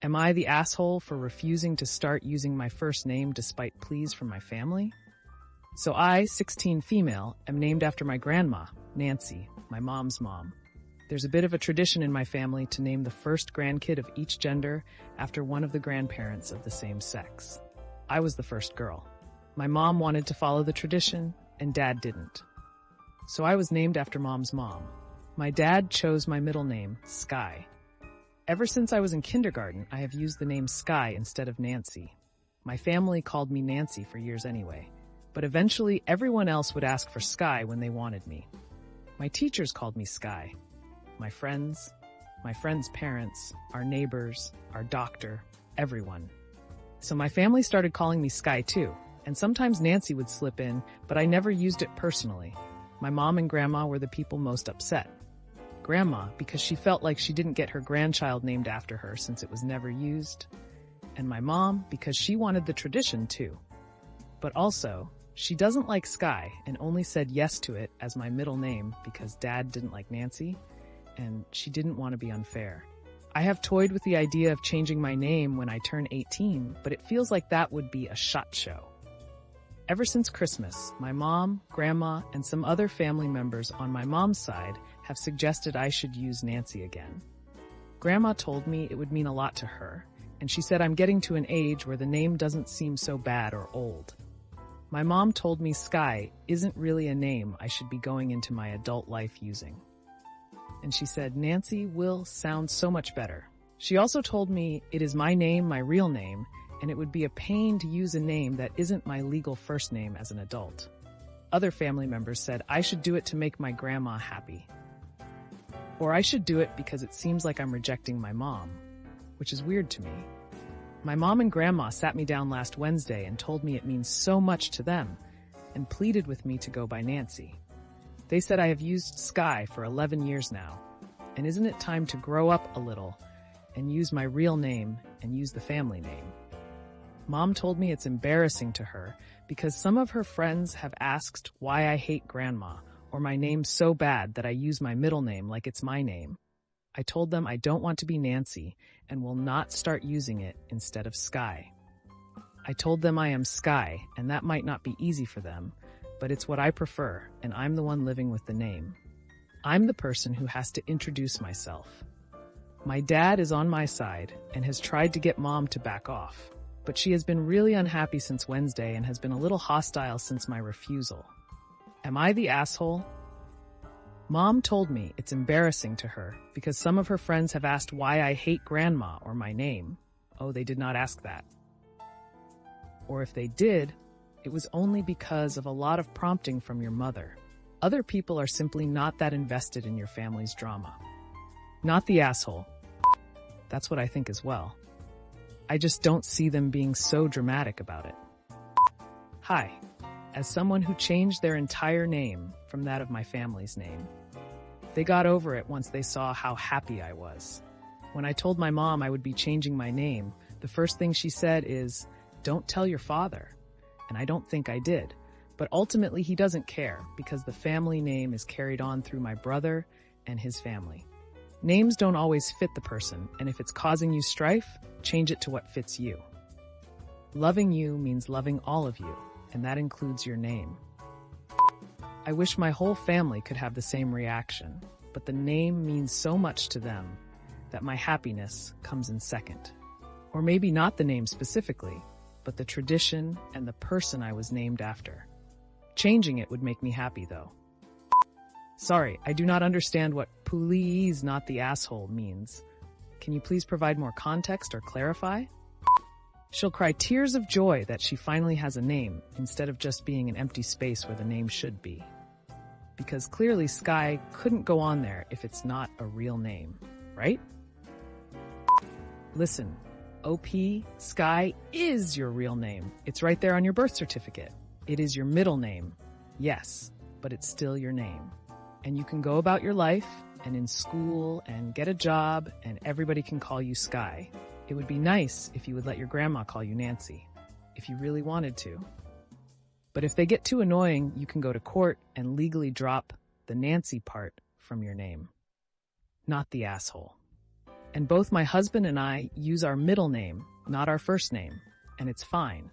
Am I the asshole for refusing to start using my first name despite pleas from my family? So I, 16 female, am named after my grandma, Nancy, my mom's mom. There's a bit of a tradition in my family to name the first grandkid of each gender after one of the grandparents of the same sex. I was the first girl. My mom wanted to follow the tradition, and Dad didn't. So I was named after Mom's mom. My dad chose my middle name, Sky. Ever since I was in kindergarten, I have used the name Sky instead of Nancy. My family called me Nancy for years anyway, but eventually everyone else would ask for Sky when they wanted me. My teachers called me Sky. My friends' parents, our neighbors, our doctor, everyone. So my family started calling me Sky too, and sometimes Nancy would slip in, but I never used it personally. My mom and grandma were the people most upset. Grandma, because she felt like she didn't get her grandchild named after her since it was never used. And my mom, because she wanted the tradition too. But also, she doesn't like Sky and only said yes to it as my middle name because Dad didn't like Nancy, and she didn't want to be unfair. I have toyed with the idea of changing my name when I turn 18, but it feels like that would be a shot show. Ever since Christmas, my mom, grandma, and some other family members on my mom's side have suggested I should use Nancy again. Grandma told me it would mean a lot to her, and she said I'm getting to an age where the name doesn't seem so bad or old. My mom told me Sky isn't really a name I should be going into my adult life using. And she said Nancy will sound so much better. She also told me it is my name, my real name, and it would be a pain to use a name that isn't my legal first name as an adult. Other family members said I should do it to make my grandma happy. Or I should do it because it seems like I'm rejecting my mom, which is weird to me. My mom and grandma sat me down last Wednesday and told me it means so much to them and pleaded with me to go by Nancy. They said I have used Sky for 11 years now, and isn't it time to grow up a little and use my real name and use the family name? Mom told me it's embarrassing to her because some of her friends have asked why I hate grandma or my name so bad that I use my middle name like it's my name. I told them I don't want to be Nancy and will not start using it instead of Sky. I told them I am Sky, and that might not be easy for them, but it's what I prefer, and I'm the one living with the name. I'm the person who has to introduce myself. My dad is on my side and has tried to get Mom to back off, but she has been really unhappy since Wednesday and has been a little hostile since my refusal. Am I the asshole? Mom told me it's embarrassing to her because some of her friends have asked why I hate grandma or my name. Oh, they did not ask that. Or if they did, it was only because of a lot of prompting from your mother. Other people are simply not that invested in your family's drama. Not the asshole. That's what I think as well. I just don't see them being so dramatic about it. Hi. As someone who changed their entire name from that of my family's name, they got over it once they saw how happy I was. When I told my mom I would be changing my name, the first thing she said is, "Don't tell your father." And I don't think I did. But ultimately he doesn't care because the family name is carried on through my brother and his family. Names don't always fit the person, and if it's causing you strife, change it to what fits you. Loving you means loving all of you, and that includes your name. I wish my whole family could have the same reaction, but the name means so much to them that my happiness comes in second. Or maybe not the name specifically, but the tradition and the person I was named after. Changing it would make me happy, though. Sorry, I do not understand what "please not the asshole" means. Can you please provide more context or clarify? She'll cry tears of joy that she finally has a name instead of just being an empty space where the name should be. Because clearly Sky couldn't go on there if it's not a real name, right? Listen, OP, Sky is your real name. It's right there on your birth certificate. It is your middle name, yes, but it's still your name. And you can go about your life and in school and get a job and everybody can call you Sky. It would be nice if you would let your grandma call you Nancy, if you really wanted to. But if they get too annoying, you can go to court and legally drop the Nancy part from your name. Not the asshole. And both my husband and I use our middle name, not our first name, and it's fine.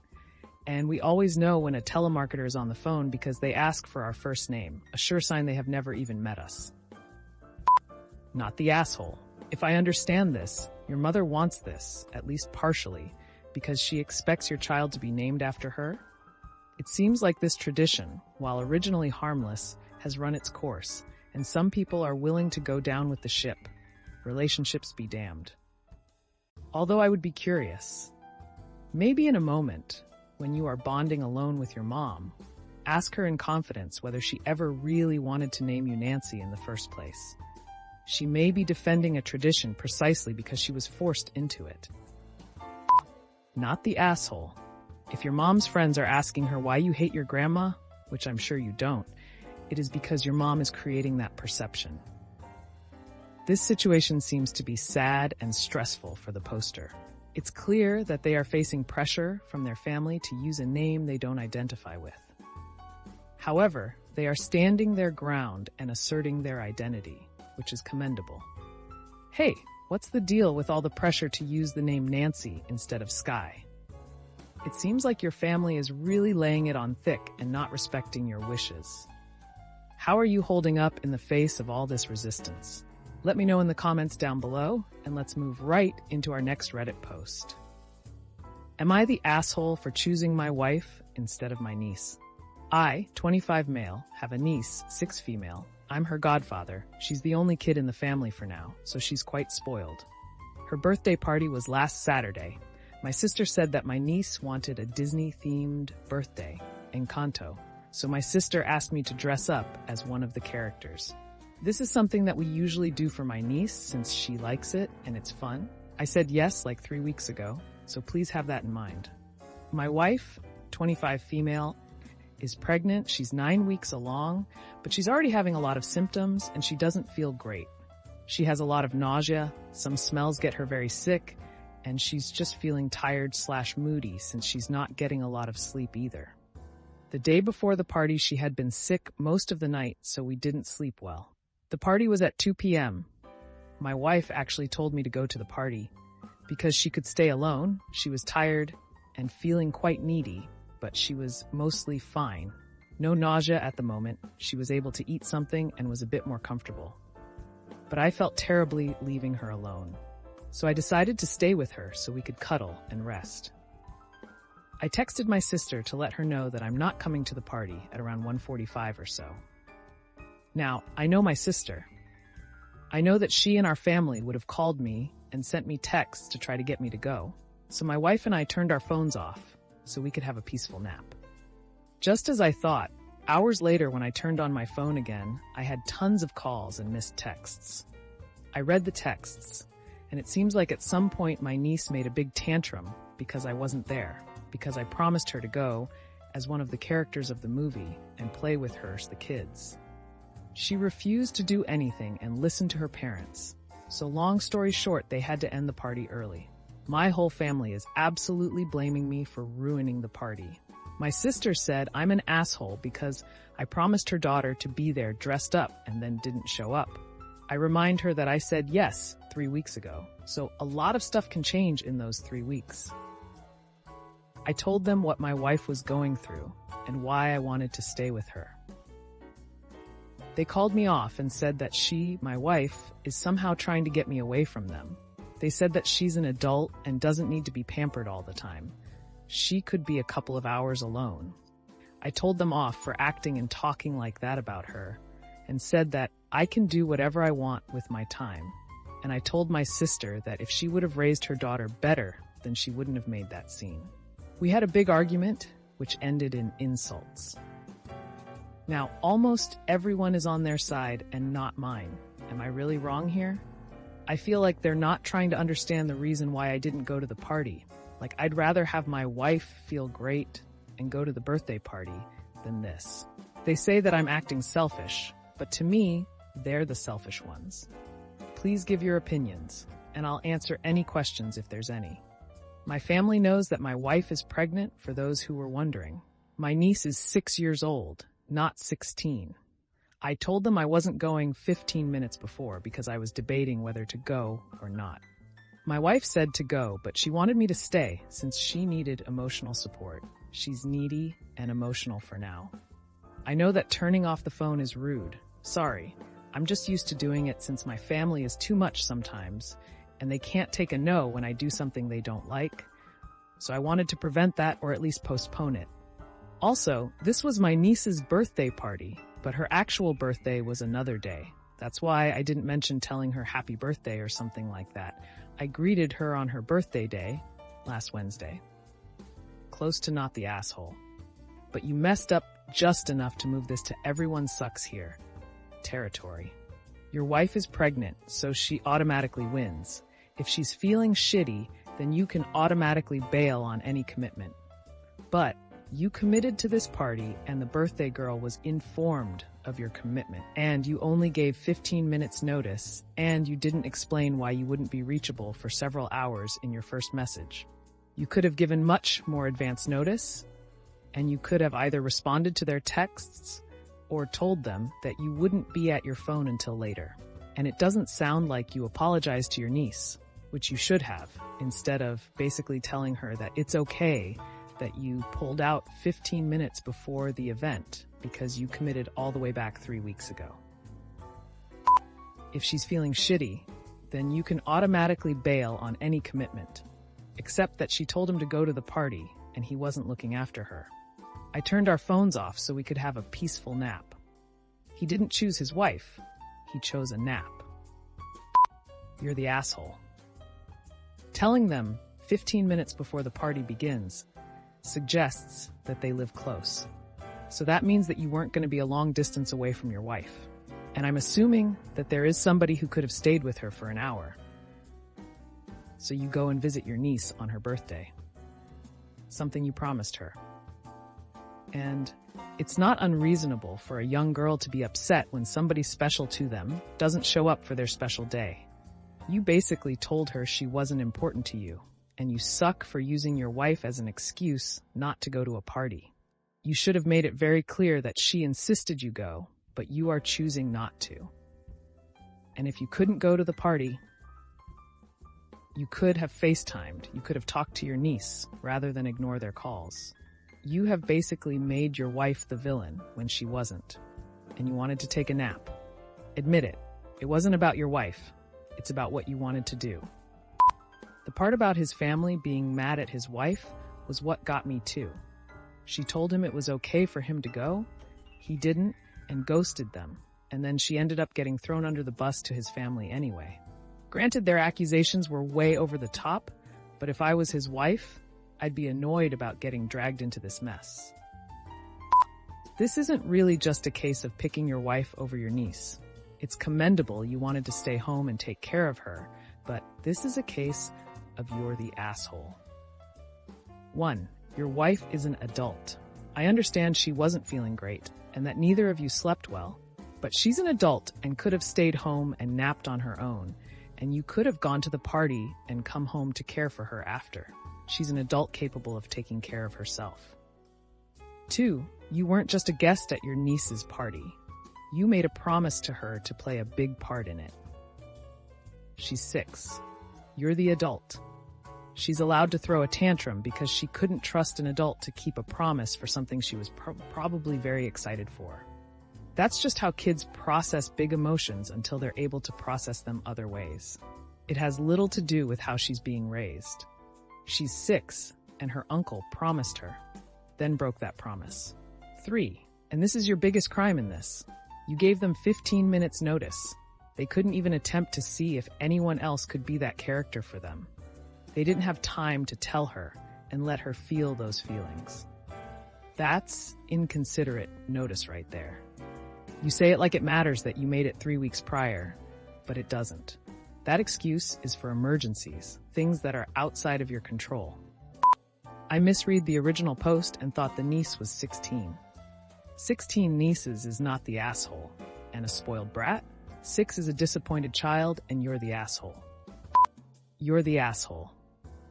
And we always know when a telemarketer is on the phone because they ask for our first name, a sure sign they have never even met us. Not the asshole. If I understand this, your mother wants this, at least partially, because she expects your child to be named after her. It seems like this tradition, while originally harmless, has run its course, and some people are willing to go down with the ship. Relationships be damned. Although I would be curious, maybe in a moment, when you are bonding alone with your mom, ask her in confidence whether she ever really wanted to name you Nancy in the first place. She may be defending a tradition precisely because she was forced into it. Not the asshole. If your mom's friends are asking her why you hate your grandma, which I'm sure you don't, it is because your mom is creating that perception. This situation seems to be sad and stressful for the poster. It's clear that they are facing pressure from their family to use a name they don't identify with. However, they are standing their ground and asserting their identity, which is commendable. Hey, what's the deal with all the pressure to use the name Nancy instead of Sky? It seems like your family is really laying it on thick and not respecting your wishes. How are you holding up in the face of all this resistance? Let me know in the comments down below, and let's move right into our next Reddit post. Am I the asshole for choosing my wife instead of my niece? I, 25 male, have a niece, 6 female. I'm her godfather. She's the only kid in the family for now, so she's quite spoiled. Her birthday party was last Saturday. My sister said that my niece wanted a Disney-themed birthday, Encanto, so my sister asked me to dress up as one of the characters. This is something that we usually do for my niece since she likes it and it's fun. I said yes like 3 weeks ago, so please have that in mind. My wife, 25 female, is pregnant. She's 9 weeks along, but she's already having a lot of symptoms and she doesn't feel great. She has a lot of nausea, some smells get her very sick, and she's just feeling tired/moody since she's not getting a lot of sleep either. The day before the party, she had been sick most of the night, so we didn't sleep well. The party was at 2 p.m. My wife actually told me to go to the party because she could stay alone. She was tired and feeling quite needy, but she was mostly fine. No nausea at the moment. She was able to eat something and was a bit more comfortable. But I felt terribly leaving her alone. So I decided to stay with her so we could cuddle and rest. I texted my sister to let her know that I'm not coming to the party at around 1:45 or so. Now, I know my sister. I know that she and our family would have called me and sent me texts to try to get me to go. So my wife and I turned our phones off so we could have a peaceful nap. Just as I thought, hours later when I turned on my phone again, I had tons of calls and missed texts. I read the texts, and it seems like at some point my niece made a big tantrum because I wasn't there, because I promised her to go as one of the characters of the movie and play with her, the kids. She refused to do anything and listen to her parents. So long story short, they had to end the party early. My whole family is absolutely blaming me for ruining the party. My sister said I'm an asshole because I promised her daughter to be there dressed up and then didn't show up. I remind her that I said yes 3 weeks ago, so a lot of stuff can change in those 3 weeks. I told them what my wife was going through and why I wanted to stay with her. They called me off and said that she, my wife, is somehow trying to get me away from them. They said that she's an adult and doesn't need to be pampered all the time. She could be a couple of hours alone. I told them off for acting and talking like that about her and said that I can do whatever I want with my time. And I told my sister that if she would have raised her daughter better, then she wouldn't have made that scene. We had a big argument, which ended in insults. Now, almost everyone is on their side and not mine. Am I really wrong here? I feel like they're not trying to understand the reason why I didn't go to the party. Like, I'd rather have my wife feel great and go to the birthday party than this. They say that I'm acting selfish, but to me, they're the selfish ones. Please give your opinions, and I'll answer any questions if there's any. My family knows that my wife is pregnant, for those who were wondering. My niece is 6 years old, not 16. I told them I wasn't going 15 minutes before because I was debating whether to go or not. My wife said to go, but she wanted me to stay since she needed emotional support. She's needy and emotional for now. I know that turning off the phone is rude. Sorry. I'm just used to doing it since my family is too much sometimes, and they can't take a no when I do something they don't like. So I wanted to prevent that or at least postpone it. Also, this was my niece's birthday party, but her actual birthday was another day. That's why I didn't mention telling her happy birthday or something like that. I greeted her on her birthday day, last Wednesday. Close to not the asshole. But you messed up just enough to move this to everyone sucks here territory. Your wife is pregnant, so she automatically wins. If she's feeling shitty, then you can automatically bail on any commitment. But you committed to this party and the birthday girl was informed of your commitment, and you only gave 15 minutes notice, and you didn't explain why you wouldn't be reachable for several hours in your first message. You could have given much more advance notice, and you could have either responded to their texts or told them that you wouldn't be at your phone until later. And it doesn't sound like you apologized to your niece, which you should have, instead of basically telling her that it's okay that you pulled out 15 minutes before the event because you committed all the way back 3 weeks ago. If she's feeling shitty, then you can automatically bail on any commitment, except that she told him to go to the party and he wasn't looking after her. I turned our phones off so we could have a peaceful nap. He didn't choose his wife, he chose a nap. You're the asshole. Telling them 15 minutes before the party begins suggests that they live close. So that means that you weren't going to be a long distance away from your wife. And I'm assuming that there is somebody who could have stayed with her for an hour. So you go and visit your niece on her birthday. Something you promised her. And it's not unreasonable for a young girl to be upset when somebody special to them doesn't show up for their special day. You basically told her she wasn't important to you, and you suck for using your wife as an excuse not to go to a party. You should have made it very clear that she insisted you go, but you are choosing not to. And if you couldn't go to the party, you could have FaceTimed, you could have talked to your niece rather than ignore their calls. You have basically made your wife the villain when she wasn't, and you wanted to take a nap. Admit it, it wasn't about your wife, it's about what you wanted to do. The part about his family being mad at his wife was what got me too. She told him it was okay for him to go, he didn't, and ghosted them, and then she ended up getting thrown under the bus to his family anyway. Granted, their accusations were way over the top, but if I was his wife, I'd be annoyed about getting dragged into this mess. This isn't really just a case of picking your wife over your niece. It's commendable you wanted to stay home and take care of her, but this is a case of you're the asshole. 1. Your wife is an adult. I understand she wasn't feeling great and that neither of you slept well, but she's an adult and could have stayed home and napped on her own, and you could have gone to the party and come home to care for her after. She's an adult capable of taking care of herself. 2. You weren't just a guest at your niece's party. You made a promise to her to play a big part in it. She's 6. You're the adult. She's allowed to throw a tantrum because she couldn't trust an adult to keep a promise for something she was probably very excited for. That's just how kids process big emotions until they're able to process them other ways. It has little to do with how she's being raised. She's 6, and her uncle promised her, then broke that promise. 3, and this is your biggest crime in this. You gave them 15 minutes notice. They couldn't even attempt to see if anyone else could be that character for them. They didn't have time to tell her and let her feel those feelings. That's inconsiderate notice right there. You say it like it matters that you made it 3 weeks prior, but it doesn't. That excuse is for emergencies, things that are outside of your control. I misread the original post and thought the niece was 16. 16 nieces is not the asshole, and a spoiled brat. 6 is a disappointed child, and you're the asshole. You're the asshole.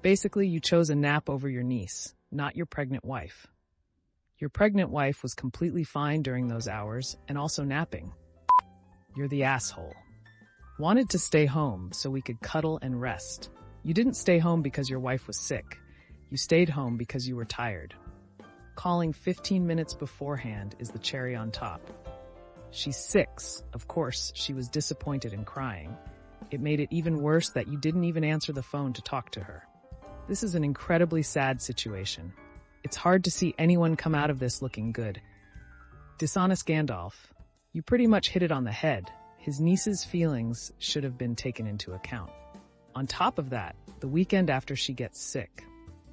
Basically, you chose a nap over your niece, not your pregnant wife. Your pregnant wife was completely fine during those hours and also napping. You're the asshole. Wanted to stay home so we could cuddle and rest. You didn't stay home because your wife was sick. You stayed home because you were tired. Calling 15 minutes beforehand is the cherry on top. She's 6. Of course, she was disappointed and crying. It made it even worse that you didn't even answer the phone to talk to her. This is an incredibly sad situation. It's hard to see anyone come out of this looking good. Dishonest Gandalf, you pretty much hit it on the head. His niece's feelings should have been taken into account. On top of that, the weekend after she gets sick.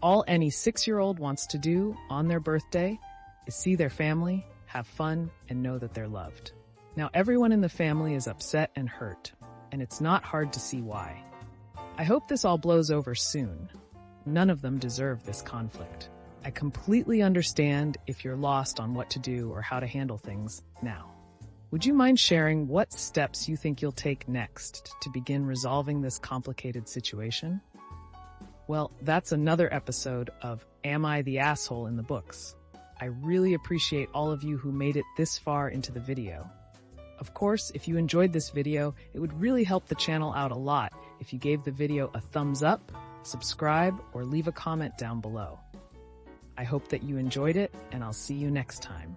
All any 6-year-old wants to do on their birthday is see their family, have fun, and know that they're loved. Now everyone in the family is upset and hurt, and it's not hard to see why. I hope this all blows over soon. None of them deserve this conflict. I completely understand if you're lost on what to do or how to handle things now. Would you mind sharing what steps you think you'll take next to begin resolving this complicated situation? Well, that's another episode of Am I the Asshole in the Books? I really appreciate all of you who made it this far into the video. Of course, if you enjoyed this video, it would really help the channel out a lot if you gave the video a thumbs up, subscribe, or leave a comment down below. I hope that you enjoyed it, and I'll see you next time.